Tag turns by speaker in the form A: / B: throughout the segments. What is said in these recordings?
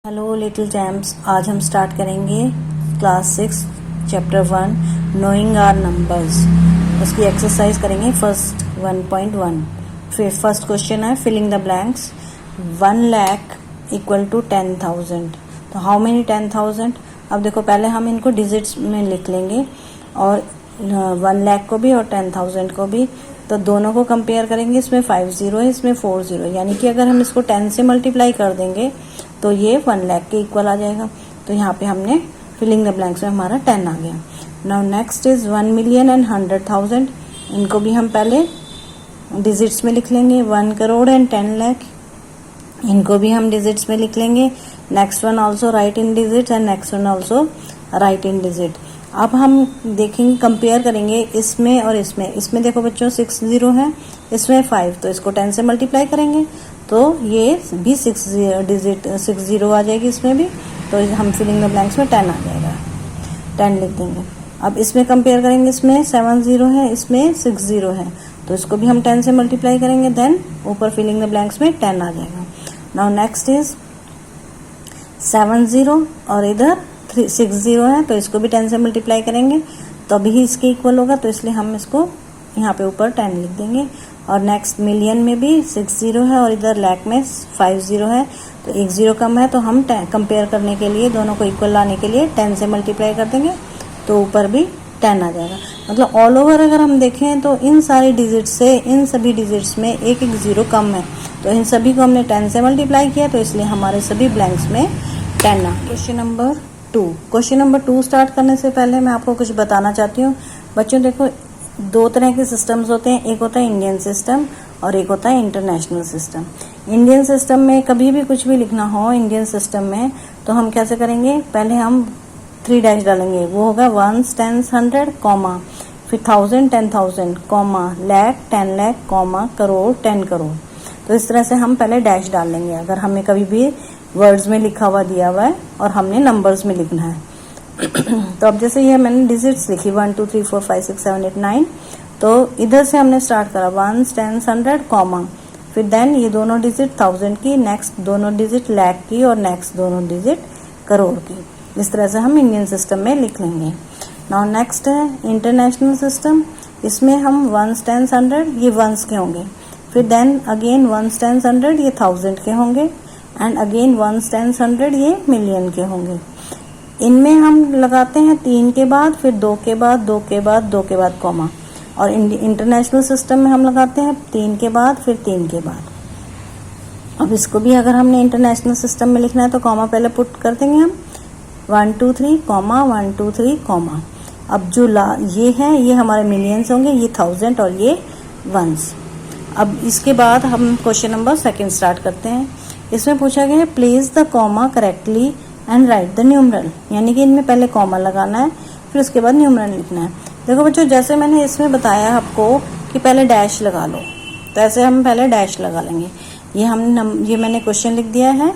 A: Hello little champs, आज हम start करेंगे class 6 chapter 1 knowing our numbers. उसकी एक्सरसाइज करेंगे फर्स्ट 1.1। फिर फर्स्ट क्वेश्चन है filling the blanks. 1 lakh equal to 10,000। तो हाउ मेनी 10,000? अब देखो, पहले हम इनको डिजिट्स में लिख लेंगे और 1 लाख को भी और 10,000 को भी। तो दोनों को कंपेयर करेंगे। इसमें 5 जीरो है, इसमें 4 जीरो, यानी कि अगर हम इसको 10 से मल्टीप्लाई कर देंगे तो ये 1 लाख के इक्वल आ जाएगा। तो यहाँ पे हमने फिलिंग द ब्लैंक्स में हमारा 10 आ गया। Now next is 1 million and 100,000। इनको भी हम पहले डिजिट्स में लिख लेंगे। 1 करोड़ एंड 10 लाख, इनको भी हम डिजिट्स में लिख लेंगे। Next one also right in digit and next one also right in digit. अब हम देखेंगे, कंपेयर करेंगे इसमें और इसमें। इसमें देखो बच्चों 6 जीरो है, इसमें 5, तो इसको 10 से मल्टीप्लाई करेंगे तो ये भी 6 जीरो आ जाएगी इसमें भी। तो हम फिलिंग द ब्लैंक्स में 10 आ जाएगा, 10 लिख देंगे। अब इसमें कंपेयर करेंगे, इसमें 7 जीरो है, इसमें 6 जीरो है, तो इसको भी हम 10 से मल्टीप्लाई करेंगे, देन ऊपर फिलिंग द ब्लैंक्स में 10 आ जाएगा। नाउ नेक्स्ट इज 7 जीरो और इधर 6 जीरो है, तो इसको भी 10 से मल्टीप्लाई करेंगे तो अभी इसके इक्वल होगा, तो इसलिए हम इसको यहाँ पे ऊपर 10 लिख देंगे। और नेक्स्ट मिलियन में भी 6 जीरो है और इधर लाख में 5 जीरो है, तो 1 जीरो कम है, तो हम कंपेयर करने के लिए, दोनों को इक्वल लाने के लिए 10 से मल्टीप्लाई कर देंगे तो ऊपर भी 10 आ जाएगा। मतलब ऑल ओवर अगर हम देखें तो इन सारी डिजिट्स से, इन सभी डिजिट्स में एक एक जीरो कम है, तो इन सभी को हमने 10 से मल्टीप्लाई किया, तो इसलिए हमारे सभी ब्लैंक्स में 10 आ। Question number 2। Question number 2 start करने से पहले मैं आपको कुछ बताना चाहती हूँ। बच्चों देखो, 2 तरह के सिस्टम्स होते हैं, एक होता है इंडियन सिस्टम और एक होता है इंटरनेशनल सिस्टम। इंडियन सिस्टम में कभी भी कुछ भी लिखना हो इंडियन सिस्टम में, तो हम कैसे करेंगे, पहले हम 3 डैश डालेंगे, वो होगा 1 10 100 कॉमा, फिर 1000 10,000 कॉमा, लाख 10 लाख कॉमा, करोड़ 10 करोड़। तो इस तरह से हम पहले डैश डाल लेंगे अगर हमें कभी भी वर्ड्स में लिखा हुआ दिया हुआ है और हमने नंबर्स में लिखना है। तो अब जैसे ये मैंने डिजिट्स लिखी 1 2 3 4 5 6 7 8 9, तो इधर से हमने स्टार्ट करा 1 10 100 कॉमा, फिर देन ये दोनों डिजिट 1000 की, नेक्स्ट दोनों डिजिट लाख की और नेक्स्ट दोनों डिजिट करोड़ की। इस तरह से हम इंडियन सिस्टम में लिख लेंगे। नाउ नेक्स्ट है इंटरनेशनल सिस्टम। इसमें हम 1 10 100 ये वंस के होंगे, फिर देन अगेन 1 10 100 ये 1000 के होंगे, एंड अगेन 1 10 100 ये मिलियन के होंगे। इनमें हम लगाते हैं 3 के बाद, फिर 2 के बाद, 2 के बाद, 2 के बाद कॉमा, और इंटरनेशनल सिस्टम में हम लगाते हैं 3 के बाद, फिर 3 के बाद। अब इसको भी अगर हमने इंटरनेशनल सिस्टम में लिखना है तो कॉमा पहले पुट कर देंगे हम, 1 2 3 कॉमा, 1 2 3 कॉमा। अब जो ये है ये हमारे मिलियंस होंगे, ये 1000 और ये वंस। अब इसके बाद हम क्वेश्चन नंबर 2 स्टार्ट करते हैं। इसमें पूछा गया है place the comma correctly and write the numeral, यानी कि इनमें पहले कॉमा लगाना है फिर उसके बाद न्यूमरल लिखना है। देखो बच्चों, जैसे मैंने इसमें बताया आपको कि पहले डैश लगा लो, तो ऐसे हम पहले डैश लगा लेंगे। ये मैंने क्वेश्चन लिख दिया है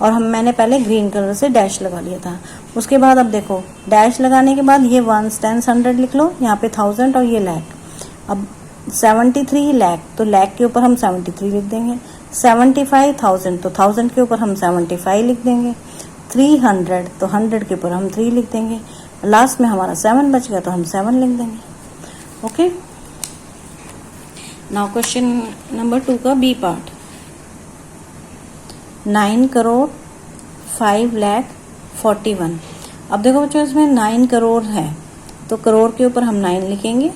A: और मैंने पहले ग्रीन कलर से डैश लगा लिया था। उसके बाद अब देखो, डैश लगाने के बाद ये 1 10 100 लिख लो, यहाँ पे 1000 और ये लाख। अब 73 लाख, तो लाख के ऊपर हम 73 लिख देंगे। 75,000, तो 1000 के ऊपर हम 75 लिख देंगे। 300, तो 100 के ऊपर हम 3 लिख देंगे। लास्ट में हमारा 7 बच गया तो हम 7 लिख देंगे। ओके, नाउ क्वेश्चन नंबर 2 का बी पार्ट। 9 करोड़ 5 लाख 41। अब देखो बच्चों, इसमें 9 करोड़ है तो करोड़ के ऊपर हम 9 लिखेंगे,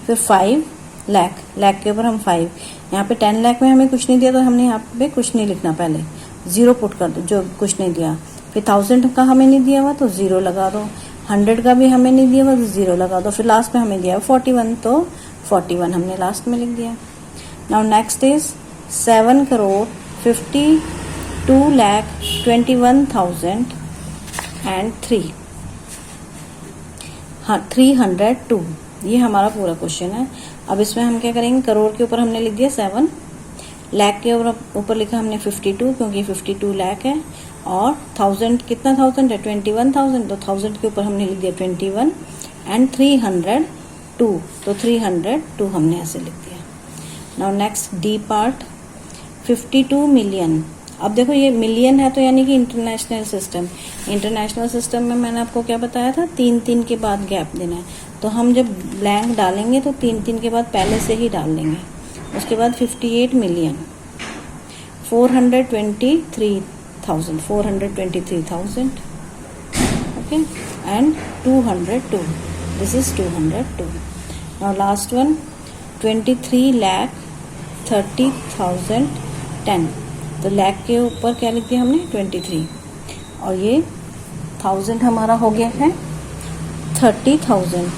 A: फिर 5 लाख, लाख के ऊपर हम 5। यहाँ पे 10 लाख में हमें कुछ नहीं दिया तो हमने यहाँ पे कुछ नहीं लिखना, पहले 0 पुट कर दो जो कुछ नहीं दिया। फिर 1000 का हमें नहीं दिया हुआ तो 0 लगा दो, 100 का भी हमें नहीं दिया हुआ तो 0 लगा दो, फिर लास्ट में हमें दिया 41 तो 41 हमने लास्ट में लिख दिया। Now next is 7 crore 52 lakh 21,000 and 302। ये हमारा पूरा क्वेश्चन है। अब इसमें हम क्या करेंगे, करोड़ के ऊपर हमने लिख दिया 7, लाख के ऊपर लिखा हमने 52 क्योंकि 52 लाख है, और 1000 कितना 1000 है 21,000, तो 1000 के ऊपर हमने लिख दिया 21 एंड 302, तो 302 हमने ऐसे लिख दिया। Now next D part 52 million अब देखो ये मिलियन है तो यानी कि इंटरनेशनल सिस्टम, इंटरनेशनल सिस्टम में मैंने आपको क्या बताया था, 3 के बाद गैप देना है। तो हम जब ब्लैंक डालेंगे तो 3 के बाद पहले से ही डाल देंगे। उसके बाद 58 million 423,000 okay and 202, this is 202। Now last one 23,30,010, तो लाख के ऊपर क्या लिख दिया हमने 23, और ये 1000 हमारा हो गया है 30,000,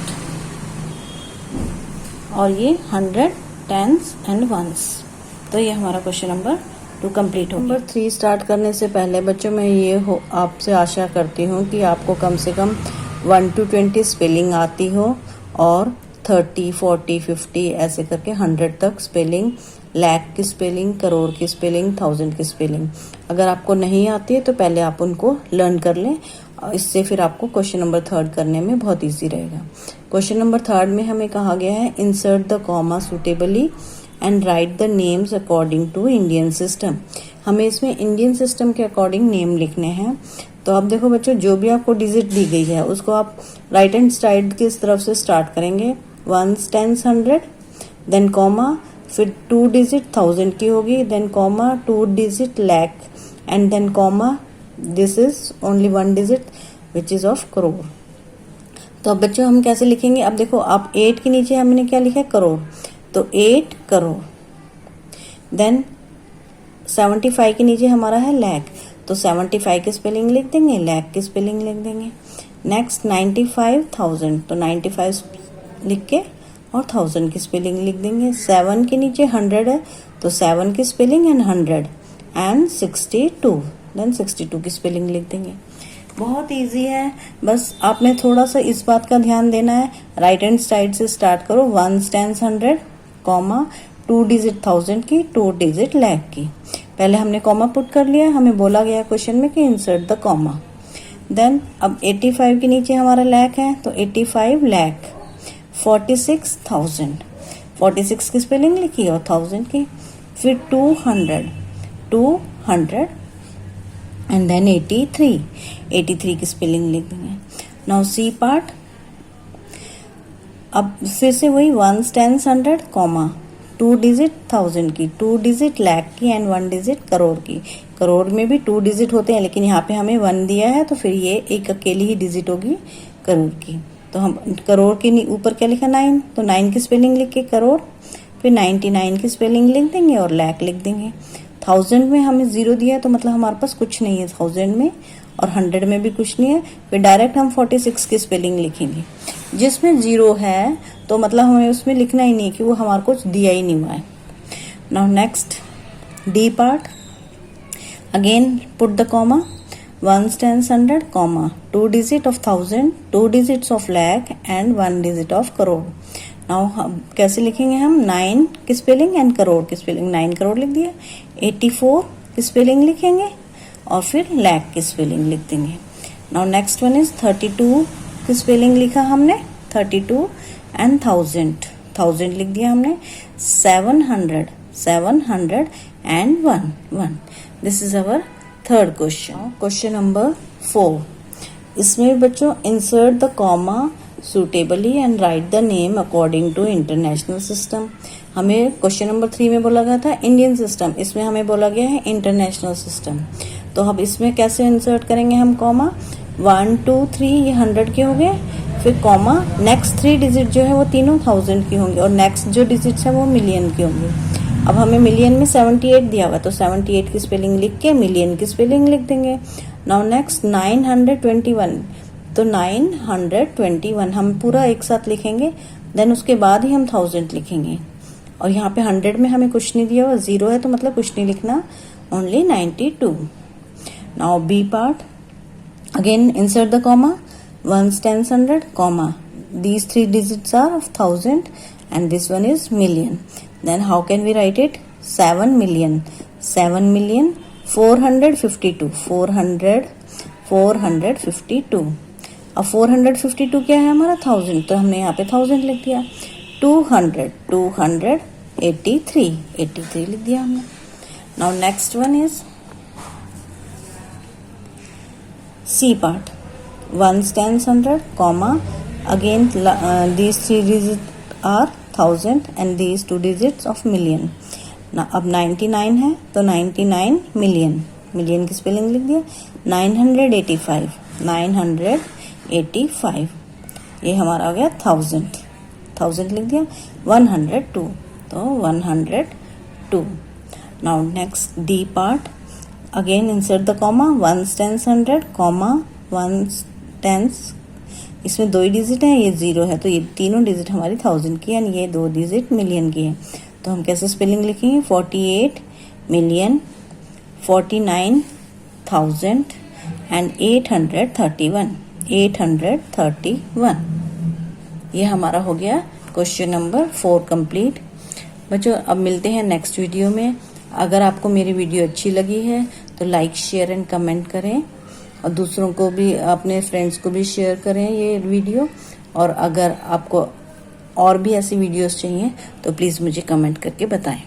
A: और ये 100 टेंस एंड वंस। तो ये हमारा क्वेश्चन नंबर 2 कंप्लीट हो। नंबर 3 स्टार्ट करने से पहले बच्चों मैं ये आपसे आशा करती हूँ कि आपको कम से कम 1 to 20 स्पेलिंग आती हो, और 30, 40, 50 ऐसे करके 100 तक स्पेलिंग, लाख की स्पेलिंग, करोड़ की स्पेलिंग, 1000 की स्पेलिंग अगर आपको नहीं आती है तो पहले आप उनको लर्न कर लें, इससे फिर आपको क्वेश्चन नंबर 3 करने में बहुत इजी रहेगा। क्वेश्चन नंबर 3 में हमें कहा गया है insert the comma suitably and write the names according to Indian system. हमें इसमें इंडियन सिस्टम के अकॉर्डिंग नेम लिखने हैं। तो आप देखो बच्चों, जो भी आपको डिजिट दी गई है उसको आप राइट हैंड साइड की तरफ से स्टार्ट करेंगे, 1s, 10s, 100, देन कॉमा, फिर 2 डिजिट 1000 की होगी, then comma 2 digit lakh, and then comma, this is only 1 digit which is of crore. तो अब बच्चों हम कैसे लिखेंगे, अब देखो आप 8 के नीचे हमने क्या लिखा है, करोड़, तो 8 करोड़। देन 75 के नीचे हमारा है लाख, तो 75 की स्पेलिंग लिख देंगे, लाख की स्पेलिंग लिख देंगे। नेक्स्ट 95,000, तो 95 लिख के और 1000 की स्पेलिंग लिख देंगे। 7 के नीचे 100 है, तो 7 की स्पेलिंग एंड 100, एंड 62, देन 62 की स्पेलिंग लिख देंगे। बहुत इजी है, बस आपने थोड़ा सा इस बात का ध्यान देना है, राइट हैंड साइड से स्टार्ट करो, 1s, 10s, 100, कॉमा, 2 डिजिट 1000 की, 2 डिजिट लाख की। पहले हमने कॉमा पुट कर लिया, हमें बोला गया क्वेश्चन में कि इंसर्ट द कॉमा। देन अब 85 के नीचे हमारा लाख है, तो 85 लाख, 46,000, 46 की स्पेलिंग लिखी और 1000 की, फिर 200 एंड देन 83 की स्पेलिंग लिख देंगे। नाउ सी पार्ट, अब फिर से वही 1s, 10s, 100, कॉमा, 2 डिजिट 1000 की, 2 डिजिट लाख की, एंड 1 डिजिट करोड़ की। करोड़ में भी 2 डिजिट होते हैं, लेकिन यहाँ पे हमें 1 दिया है, तो फिर ये एक अकेली ही डिजिट होगी करोड़ की। तो हम करोड़ के ऊपर क्या लिखा, 9, तो 9 की स्पेलिंग लिख के करोड़, फिर 99 की स्पेलिंग लिख देंगे और लाख लिख देंगे। 1000 में हमें 0 दिया है, तो मतलब हमारे पास कुछ नहीं है 1000 में, और 100 में भी कुछ नहीं है। फिर डायरेक्ट हम 46 की स्पेलिंग लिखेंगे। जिसमें 0 है तो मतलब हमें उसमें लिखना ही नहीं कि वो हमारे को दिया ही नहीं हुआ है। Now next D part, again put the comma, 1s, 10s, 100, comma, 2 digit of 1000, 2 digits of lakh, and 1 digit of crore. Now कैसे लिखेंगे हम, 9 की स्पेलिंग एंड करोड़ की स्पेलिंग, 9 करोड़ लिख दिया, 84 की स्पेलिंग लिखेंगे और फिर लाख की स्पेलिंग लिख देंगे। नाउ नेक्स्ट वन इज 32 की स्पेलिंग लिखा हमने, 32 एंड 1000 लिख दिया हमने, 700 and 1। This is our third question. Question number 4, इसमें बच्चों insert the comma suitably and write the name according to international system। हमें क्वेश्चन नंबर 3 में बोला गया था इंडियन सिस्टम, इसमें हमें बोला गया है इंटरनेशनल सिस्टम। तो अब इसमें कैसे इंसर्ट करेंगे हम कॉमा, 1, 2, 3 ये 100 के हो गए, फिर कॉमा, नेक्स्ट 3 डिजिट जो है वो तीनों 1000 की होंगी, और नेक्स्ट जो डिजिट्स है वो मिलियन की होंगी। अब हमें मिलियन में 78 दिया हुआ, तो 78 की स्पेलिंग लिख के मिलियन की स्पेलिंग लिख देंगे। नाउ नेक्स्ट 921, तो 921 हम पूरा एक साथ लिखेंगे, देन उसके बाद ही हम 1000 लिखेंगे, और यहाँ पे 100 में हमें कुछ नहीं दिया हुआ, 0 है तो मतलब कुछ नहीं लिखना, only 92। Now B part, again insert the comma, 1s, 10s, 100, comma, these 3 digits are of 1000 and this one is million. Then how can we write it? 7 million 452 452। अब 452 क्या है हमारा 1000, तो हमने यहाँ पे 1000 लिख दिया। 283 लिख दिया हमने। Now next one is C part, ones, tens, hundred, comma, again these 3 digits are 1000 and these 2 digits of million. ना अब 99 है तो 99 मिलियन, मिलियन की स्पेलिंग लिख दिया. 985, 985 ये हमारा हो गया 1000, 1000 लिख दिया. 102 तो 102. Now next D part, again insert the comma, ones, tens, hundred, comma, ones, tens, इसमें 2 ही डिजिट है, ये 0 है तो ये तीनों डिजिट हमारी 1000 की है, ये 2 डिजिट मिलियन की है. तो हम कैसे स्पेलिंग लिखेंगे? 48 मिलियन, 49,000 एंड 831, 831. ये हमारा हो गया क्वेश्चन नंबर 4 कंप्लीट. बच्चों अब मिलते हैं नेक्स्ट वीडियो में. अगर आपको मेरी वीडियो अच्छी लगी है तो लाइक, शेयर एंड कमेंट करें और दूसरों को भी, अपने फ्रेंड्स को भी शेयर करें ये वीडियो. और अगर आपको और भी ऐसी वीडियोस चाहिए तो प्लीज़ मुझे कमेंट करके बताएं.